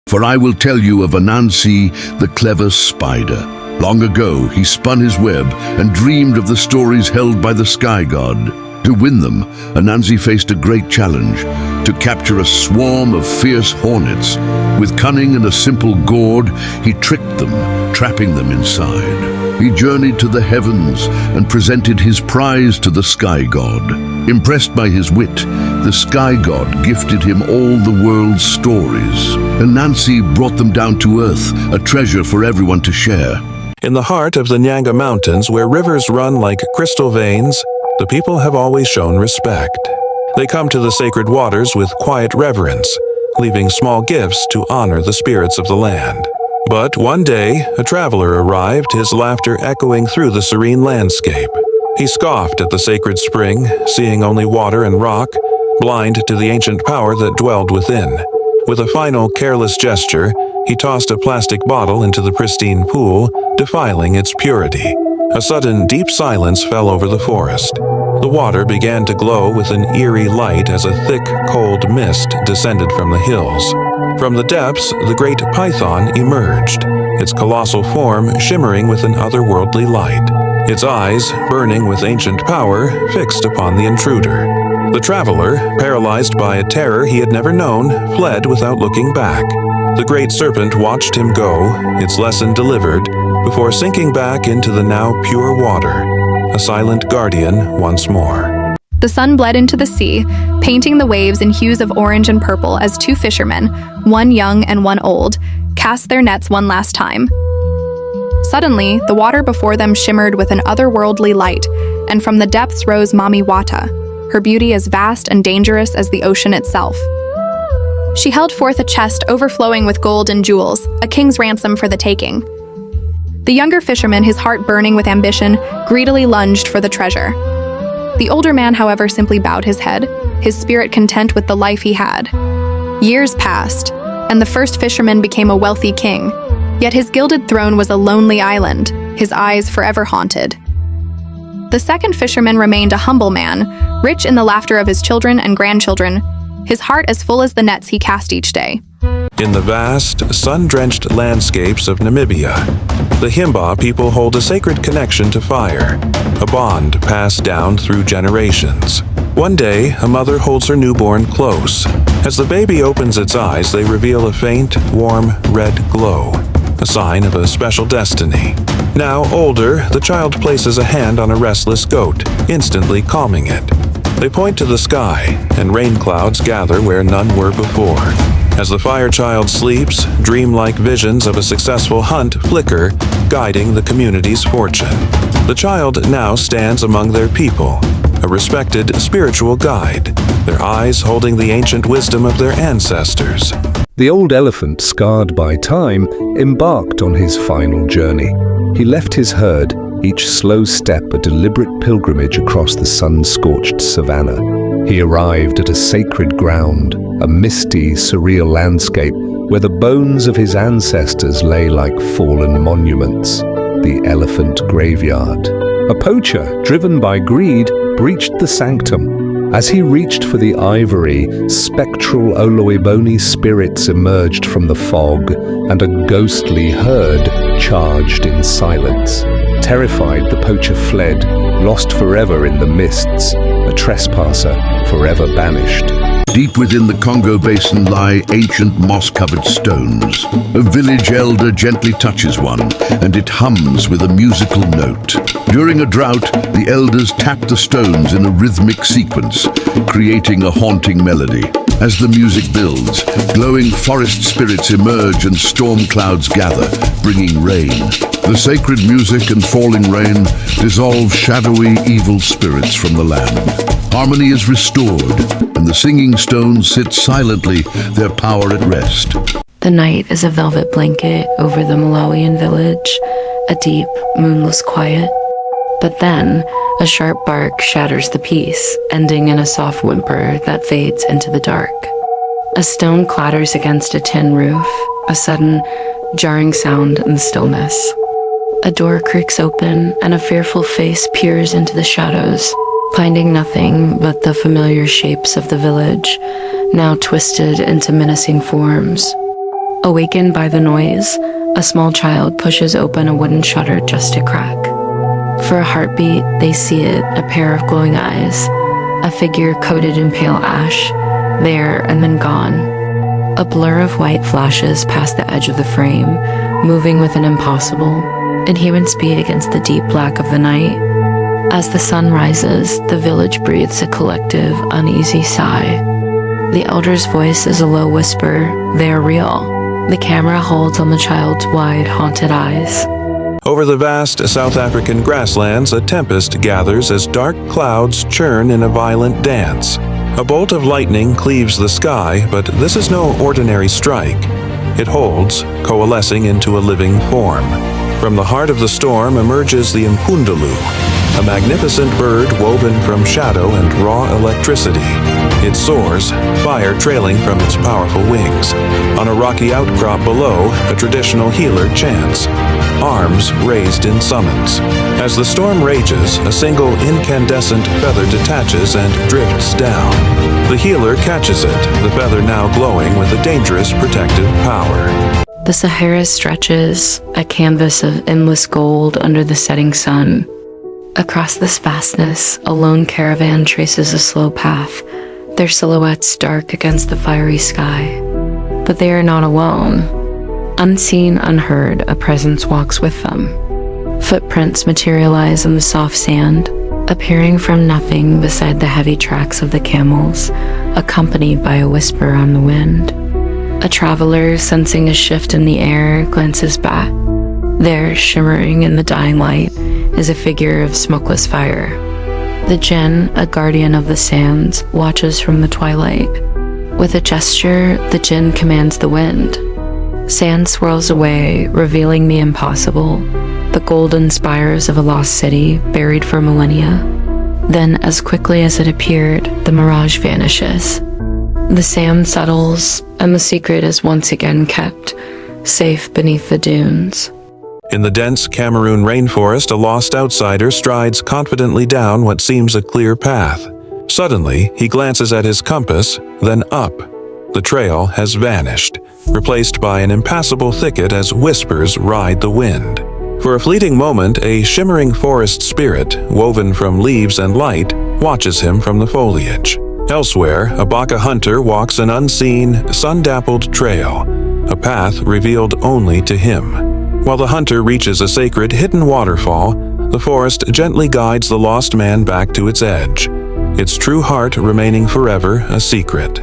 For I will tell you of Anansi, the clever spider. Long ago, he spun his web and dreamed of the stories held by the sky god. To win them, Anansi faced a great challenge: to capture a swarm of fierce hornets. With cunning and a simple gourd, he tricked them, trapping them inside. He journeyed to the heavens and presented his prize to the sky god. Impressed by his wit, the sky god gifted him all the world's stories. Anansi brought them down to earth, a treasure for everyone to share. In the heart of the Nyanga Mountains, where rivers run like crystal veins, the people have always shown respect. They come to the sacred waters with quiet reverence, leaving small gifts to honor the spirits of the land. But one day, a traveler arrived, his laughter echoing through the serene landscape. He scoffed at the sacred spring, seeing only water and rock, blind to the ancient power that dwelled within. With a final careless gesture, he tossed a plastic bottle into the pristine pool, defiling its purity. A sudden deep silence fell over the forest. The water began to glow with an eerie light as a thick, cold mist descended from the hills. From the depths, the great python emerged, its colossal form shimmering with an otherworldly light, its eyes, burning with ancient power, fixed upon the intruder. The traveler, paralyzed by a terror he had never known, fled without looking back. The great serpent watched him go, its lesson delivered, before sinking back into the now pure water, a silent guardian once more. The sun bled into the sea, painting the waves in hues of orange and purple as two fishermen, one young and one old, cast their nets one last time. Suddenly, the water before them shimmered with an otherworldly light, and from the depths rose Mami Wata, her beauty as vast and dangerous as the ocean itself. She held forth a chest overflowing with gold and jewels, a king's ransom for the taking. The younger fisherman, his heart burning with ambition, greedily lunged for the treasure. The older man, however, simply bowed his head, his spirit content with the life he had. Years passed, and the first fisherman became a wealthy king, yet his gilded throne was a lonely island, his eyes forever haunted. The second fisherman remained a humble man, rich in the laughter of his children and grandchildren, his heart as full as the nets he cast each day. In the vast, sun-drenched landscapes of Namibia, the Himba people hold a sacred connection to fire, a bond passed down through generations. One day, a mother holds her newborn close. As the baby opens its eyes, they reveal a faint, warm, red glow, a sign of a special destiny. Now older, the child places a hand on a restless goat, instantly calming it. They point to the sky, and rain clouds gather where none were before. As the fire child sleeps, dreamlike visions of a successful hunt flicker, guiding the community's fortune. The child now stands among their people, a respected spiritual guide, their eyes holding the ancient wisdom of their ancestors. The old elephant, scarred by time, embarked on his final journey. He left his herd, each slow step a deliberate pilgrimage across the sun-scorched savannah. He arrived at a sacred ground, a misty, surreal landscape where the bones of his ancestors lay like fallen monuments, the elephant graveyard. A poacher, driven by greed, breached the sanctum. As he reached for the ivory, spectral Oloiboni spirits emerged from the fog, and a ghostly herd charged in silence. Terrified, the poacher fled, lost forever in the mists, a trespasser forever banished. Deep within the Congo basin lie ancient moss-covered stones. A village elder gently touches one, and it hums with a musical note. During a drought, the elders tap the stones in a rhythmic sequence, creating a haunting melody. As the music builds, glowing forest spirits emerge and storm clouds gather, bringing rain. The sacred music and falling rain dissolve shadowy, evil spirits from the land. Harmony is restored, and the singing stones sit silently, their power at rest. The night is a velvet blanket over the Malawian village, a deep, moonless quiet. But then, a sharp bark shatters the peace, ending in a soft whimper that fades into the dark. A stone clatters against a tin roof, a sudden, jarring sound in the stillness. A door creaks open, and a fearful face peers into the shadows, finding nothing but the familiar shapes of the village, now twisted into menacing forms. Awakened by the noise, a small child pushes open a wooden shutter just a crack. For a heartbeat, they see it, a pair of glowing eyes, a figure coated in pale ash, there and then gone. A blur of white flashes past the edge of the frame, moving with an impossible, inhuman speed against the deep black of the night. As the sun rises, the village breathes a collective, uneasy sigh. The elder's voice is a low whisper, "They are real." The camera holds on the child's wide, haunted eyes. Over the vast South African grasslands, a tempest gathers as dark clouds churn in a violent dance. A bolt of lightning cleaves the sky, but this is no ordinary strike. It holds, coalescing into a living form. From the heart of the storm emerges the Impundulu, a magnificent bird woven from shadow and raw electricity. It soars, fire trailing from its powerful wings. On a rocky outcrop below, a traditional healer chants, arms raised in summons. As the storm rages, a single incandescent feather detaches and drifts down. The healer catches it, the feather now glowing with a dangerous protective power. The Sahara stretches, a canvas of endless gold under the setting sun. Across this vastness, a lone caravan traces a slow path, their silhouettes dark against the fiery sky. But they are not alone. Unseen, unheard, a presence walks with them. Footprints materialize in the soft sand, appearing from nothing beside the heavy tracks of the camels, accompanied by a whisper on the wind. A traveler, sensing a shift in the air, glances back. There, shimmering in the dying light, is a figure of smokeless fire. The Djinn, a guardian of the sands, watches from the twilight. With a gesture, the Djinn commands the wind. Sand swirls away, revealing the impossible, the golden spires of a lost city buried for millennia. Then, as quickly as it appeared, the mirage vanishes. The sand settles, and the secret is once again kept, safe beneath the dunes. In the dense Cameroon rainforest, a lost outsider strides confidently down what seems a clear path. Suddenly, he glances at his compass, then up. The trail has vanished, replaced by an impassable thicket as whispers ride the wind. For a fleeting moment, a shimmering forest spirit, woven from leaves and light, watches him from the foliage. Elsewhere, a Baka hunter walks an unseen, sun-dappled trail, a path revealed only to him. While the hunter reaches a sacred hidden waterfall, the forest gently guides the lost man back to its edge, its true heart remaining forever a secret.